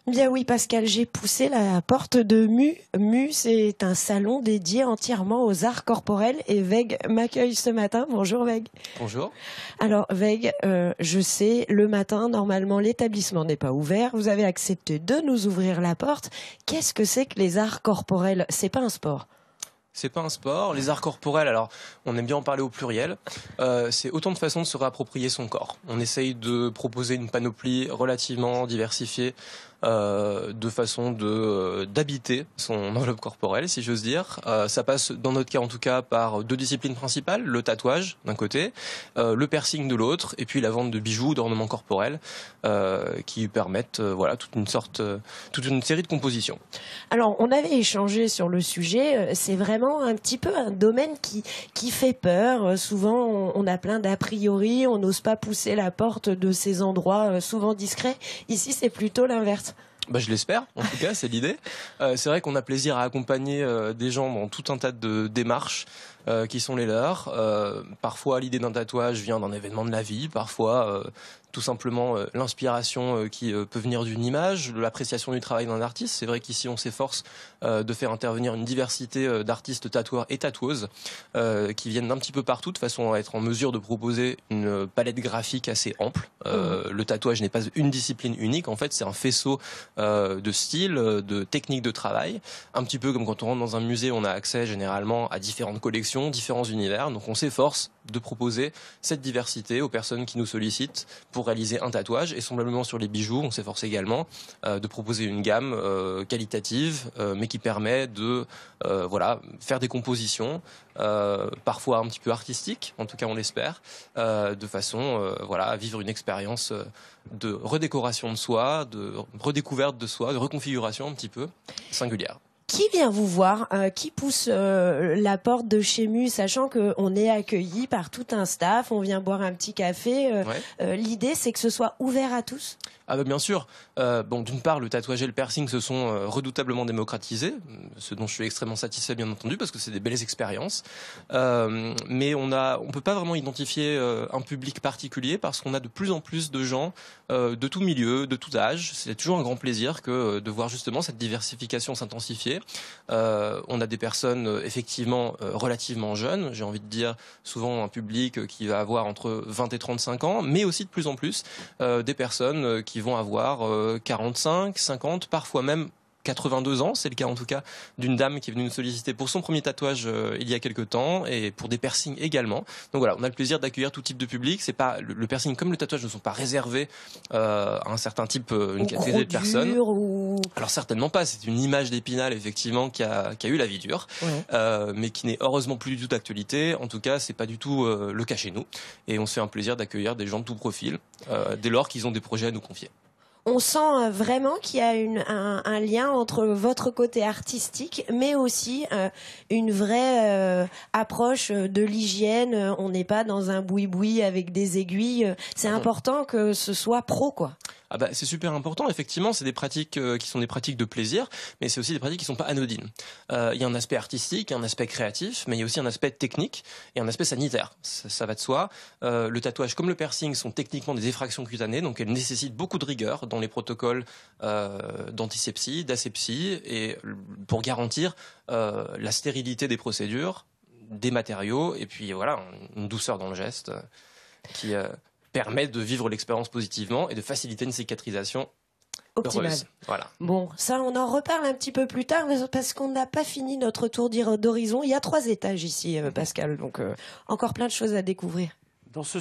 Bien oui, Pascal, j'ai poussé la porte de Mu. Mu, c'est un salon dédié entièrement aux arts corporels et Veg m'accueille ce matin. Bonjour Veg. Bonjour. Alors Veg, je sais, le matin, normalement, l'établissement n'est pas ouvert. Vous avez accepté de nous ouvrir la porte. Qu'est-ce que c'est que les arts corporels? C'est pas un sport. C'est pas un sport. Les arts corporels, alors on aime bien en parler au pluriel, c'est autant de façons de se réapproprier son corps. On essaye de proposer une panoplie relativement diversifiée de façon d'habiter son enveloppe corporelle, si j'ose dire. Ça passe, dans notre cas en tout cas, par deux disciplines principales, le tatouage d'un côté, le piercing de l'autre, et puis la vente de bijoux, d'ornements corporels, qui permettent voilà, toute une série de compositions. Alors, on avait échangé sur le sujet. C'est vraiment un petit peu un domaine qui fait peur. Souvent, on a plein d'a priori. On n'ose pas pousser la porte de ces endroits souvent discrets. Ici, c'est plutôt l'inverse. Bah, je l'espère, en tout cas, c'est l'idée. C'est vrai qu'on a plaisir à accompagner des gens dans tout un tas de démarches qui sont les leurs. Parfois, l'idée d'un tatouage vient d'un événement de la vie, parfois tout simplement l'inspiration qui peut venir d'une image, l'appréciation du travail d'un artiste. C'est vrai qu'ici, on s'efforce de faire intervenir une diversité d'artistes tatoueurs et tatoueuses qui viennent d'un petit peu partout, de façon à être en mesure de proposer une palette graphique assez ample. Le tatouage n'est pas une discipline unique, en fait, c'est un faisceau de styles, de techniques de travail. Un petit peu comme quand on rentre dans un musée, on a accès généralement à différentes collections, différents univers. Donc on s'efforce de proposer cette diversité aux personnes qui nous sollicitent pour réaliser un tatouage. Et semblablement sur les bijoux, on s'efforce également de proposer une gamme qualitative, mais qui permet de voilà, faire des compositions, parfois un petit peu artistiques, en tout cas on l'espère, de façon voilà, à vivre une expérience de redécoration de soi, de redécouverte de soi, de reconfiguration un petit peu singulière. Qui vient vous voir? Qui pousse la porte de chez Mu, sachant qu'on est accueilli par tout un staff, on vient boire un petit café. L'idée, c'est que ce soit ouvert à tous? Ah bah bien sûr. Bon, d'une part, le tatouage et le piercing se sont redoutablement démocratisés, ce dont je suis extrêmement satisfait, bien entendu, parce que c'est des belles expériences. Mais on peut pas vraiment identifier un public particulier, parce qu'on a de plus en plus de gens de tout milieu, de tout âge. C'est toujours un grand plaisir que de voir justement cette diversification s'intensifier. On a des personnes effectivement relativement jeunes, j'ai envie de dire souvent un public qui va avoir entre 20 et 35 ans, mais aussi de plus en plus des personnes qui vont avoir 45, 50, parfois même 82 ans, c'est le cas en tout cas d'une dame qui est venue nous solliciter pour son premier tatouage il y a quelques temps et pour des piercings également. Donc voilà, on a le plaisir d'accueillir tout type de public. C'est pas le piercing comme le tatouage ne sont pas réservés à un certain type, une catégorie de personnes. Alors certainement pas. C'est une image d'Épinal effectivement qui a eu la vie dure, mais qui n'est heureusement plus du tout d'actualité. En tout cas, c'est pas du tout le cas chez nous. Et on se fait un plaisir d'accueillir des gens de tout profil dès lors qu'ils ont des projets à nous confier. On sent vraiment qu'il y a un lien entre votre côté artistique, mais aussi une vraie approche de l'hygiène. On n'est pas dans un boui-boui avec des aiguilles. C'est important que ce soit pro, quoi. Ah bah, c'est super important, effectivement, c'est des pratiques qui sont des pratiques de plaisir, mais c'est aussi des pratiques qui sont pas anodines. Il y a un aspect artistique, un aspect créatif, mais il y a aussi un aspect technique et un aspect sanitaire. Ça va de soi. Le tatouage comme le piercing sont techniquement des effractions cutanées, donc elles nécessitent beaucoup de rigueur dans les protocoles d'antisepsie, d'asepsie, et pour garantir la stérilité des procédures, des matériaux, et puis voilà, une douceur dans le geste qui permet de vivre l'expérience positivement et de faciliter une cicatrisation optimale. Heureuse. Voilà. Bon, ça, on en reparle un petit peu plus tard parce qu'on n'a pas fini notre tour d'horizon. Il y a 3 étages ici, Pascal, donc encore plein de choses à découvrir. Dans ce